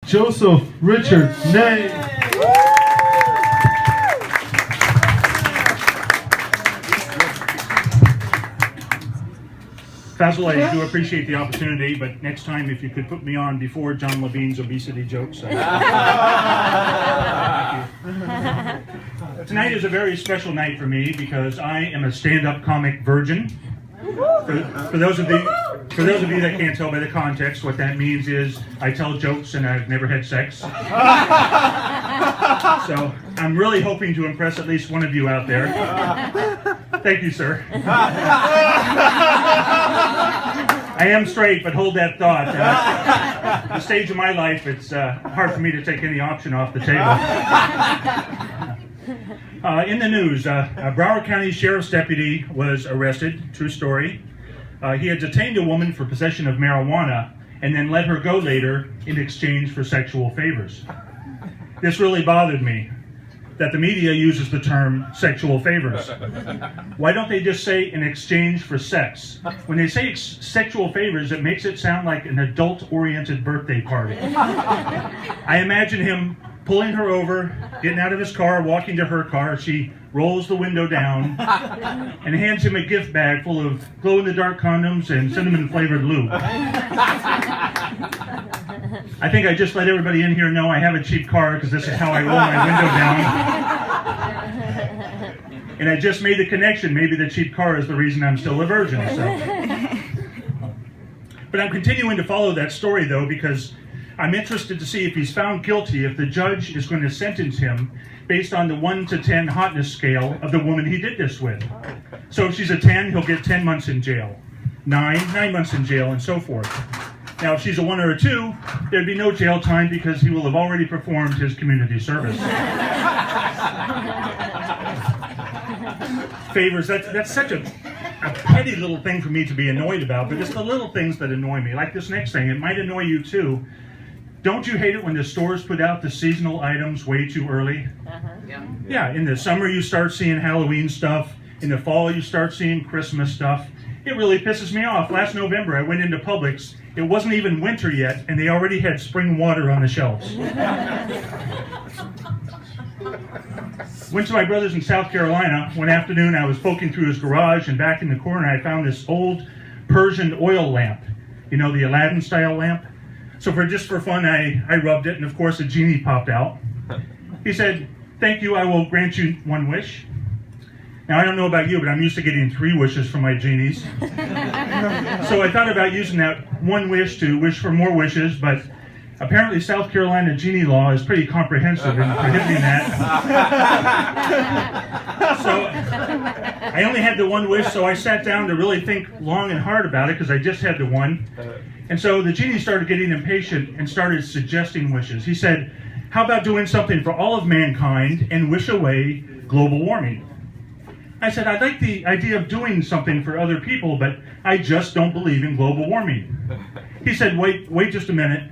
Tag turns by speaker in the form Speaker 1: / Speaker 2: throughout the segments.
Speaker 1: Joseph Richard Nay.
Speaker 2: Fasil, I do appreciate the opportunity, but next time if you could put me on before John Levine's obesity jokes. Thank you. Tonight is a very special night for me because I am a stand-up comic virgin. For those of you that can't tell by the context, what that means is I tell jokes and I've never had sex. So I'm really hoping to impress at least one of you out there. Thank you, sir. I am straight, but hold that thought. At the stage of my life, it's hard for me to take any option off the table. In the news, a Broward County Sheriff's deputy was arrested, true story. He had detained a woman for possession of marijuana and then let her go later in exchange for sexual favors. This really bothered me, that the media uses the term sexual favors. Why don't they just say in exchange for sex? When they say sexual favors, it makes it sound like an adult-oriented birthday party. I imagine him pulling her over, getting out of his car, walking to her car. She rolls the window down and hands him a gift bag full of glow-in-the-dark condoms and cinnamon-flavored lube. I think I just let everybody in here know I have a cheap car because this is how I roll my window down. And I just made the connection. Maybe the cheap car is the reason I'm still a virgin. So. But I'm continuing to follow that story, though, because I'm interested to see if he's found guilty, if the judge is going to sentence him based on the 1 to 10 hotness scale of the woman he did this with. So if she's a 10, he'll get 10 months in jail. 9 months in jail, and so forth. Now, if she's a 1 or a 2, there'd be no jail time because he will have already performed his community service. Favors, that's such a petty little thing for me to be annoyed about, but it's the little things that annoy me. Like this next thing, it might annoy you too. Don't you hate it when the stores put out the seasonal items way too early? Yeah, in the summer you start seeing Halloween stuff. In the fall you start seeing Christmas stuff. It really pisses me off. Last November I went into Publix. It wasn't even winter yet, and they already had spring water on the shelves. Went to my brother's in South Carolina. One afternoon I was poking through his garage, and back in the corner I found this old Persian oil lamp. You know, the Aladdin style lamp? So just for fun, I rubbed it, and of course a genie popped out. He said, "Thank you, I will grant you 1 wish." Now, I don't know about you, but I'm used to getting 3 wishes from my genies. So I thought about using that 1 wish to wish for more wishes, but apparently South Carolina genie law is pretty comprehensive in prohibiting that. So I only had the 1 wish, so I sat down to really think long and hard about it because I just had the 1. And so the genie started getting impatient and started suggesting wishes. He said, "How about doing something for all of mankind and wish away global warming?" I said, "I'd like the idea of doing something for other people, but I just don't believe in global warming." He said, wait just a minute.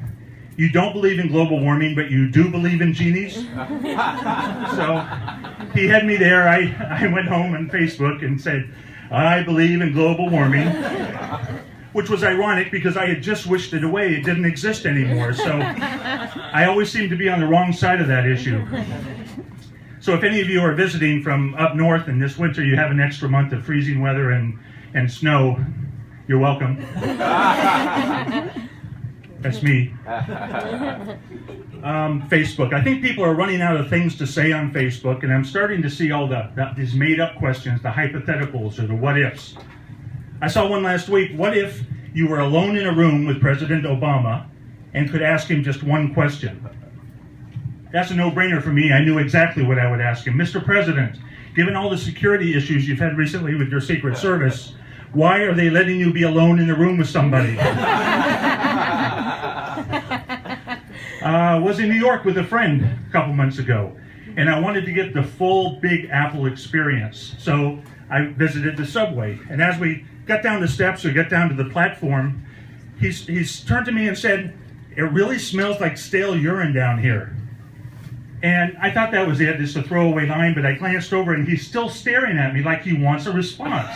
Speaker 2: You don't believe in global warming, but you do believe in genies? So he had me there. I went home on Facebook and said, "I believe in global warming," which was ironic because I had just wished it away. It didn't exist anymore. So I always seem to be on the wrong side of that issue. So if any of you are visiting from up north and this winter you have an extra month of freezing weather and snow, you're welcome. That's me. Facebook. I think people are running out of things to say on Facebook, and I'm starting to see all these made-up questions, the hypotheticals or the what-ifs. I saw one last week. What if you were alone in a room with President Obama and could ask him just 1 question? That's a no-brainer for me. I knew exactly what I would ask him. "Mr. President, given all the security issues you've had recently with your Secret Service, why are they letting you be alone in the room with somebody?" Was in New York with a friend a couple months ago, and I wanted to get the full Big Apple experience. So I visited the subway, and as we got down the steps or got down to the platform, he's turned to me and said, "It really smells like stale urine down here." And I thought that was it, just a throwaway line, but I glanced over and he's still staring at me like he wants a response.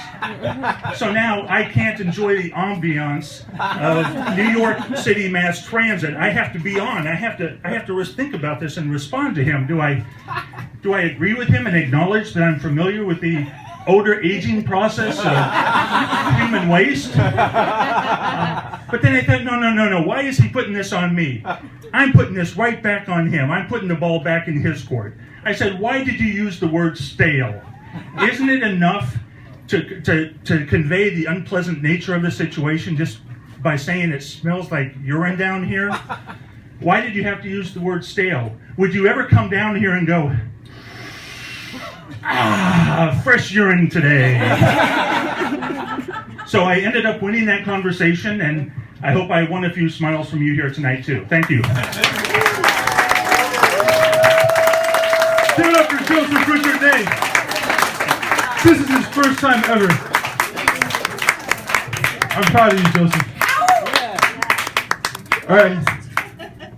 Speaker 2: So now I can't enjoy the ambiance of New York City mass transit. I have to be on. I have to think about this and respond to him. Do I agree with him and acknowledge that I'm familiar with the odor aging process of human waste? But then I thought, no. Why is he putting this on me? I'm putting this right back on him. I'm putting the ball back in his court. I said, why did you use the word stale? Isn't it enough to convey the unpleasant nature of the situation just by saying it smells like urine down here? Why did you have to use the word stale? Would you ever come down here and go, fresh urine today? So I ended up winning that conversation, and I hope I won a few smiles from you here tonight too. Thank you.
Speaker 1: Give it up for Joseph Richard Ney. This is his first time ever. I'm proud of you, Joseph. All right.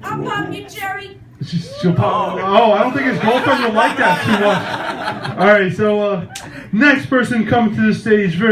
Speaker 3: I'll pop you, Jerry.
Speaker 1: She'll pop. Oh, I don't think his girlfriend will like that too much. All right, so next person coming to the stage, very